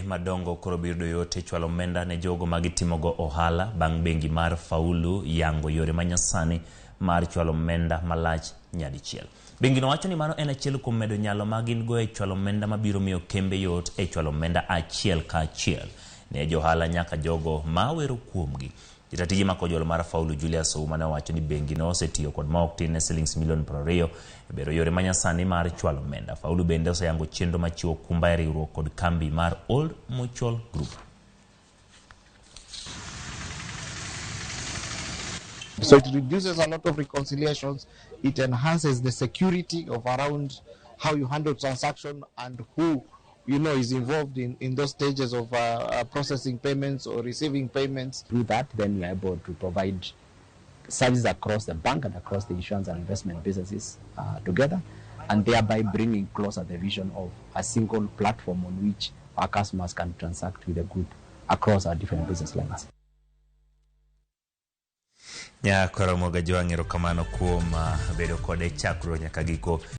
madongo koro biro yote chwalo omenda ne jogo magitimogo ohala bang' bengi mar Faulu yango yore manyasani mar chwalo omenda malach nyadichiel. Bengi no wacho ni mano en achiel kuom medo nyalo magin go e chwalo omenda mabiro miyo kembe yot e chwalo omenda achiel ka achiel ne johala nyaka jogo mawero kuomgi. Jatije makojolo mar Faulu Julius Ouma ne wacho ni bengi no osetiyo kod maok tin ne shillings milion 20 e bero yore manyasani mar chwalo omenda. Faulu bende oseyango chenro machiwo kumba e riwruok kod kambi mar Old Mutual Group. So it reduces a lot of reconciliations. It enhances the security of around how you handle transaction and who is involved in those stages of processing payments or receiving payments. Through that, then we are able to provide services across the bank and across the insurance and investment businesses together, and thereby bringing closer the vision of a single platform on which our customers can transact with the group across our different business lines. Ramogi kamano kuom bedo kode chakro nyaka giko.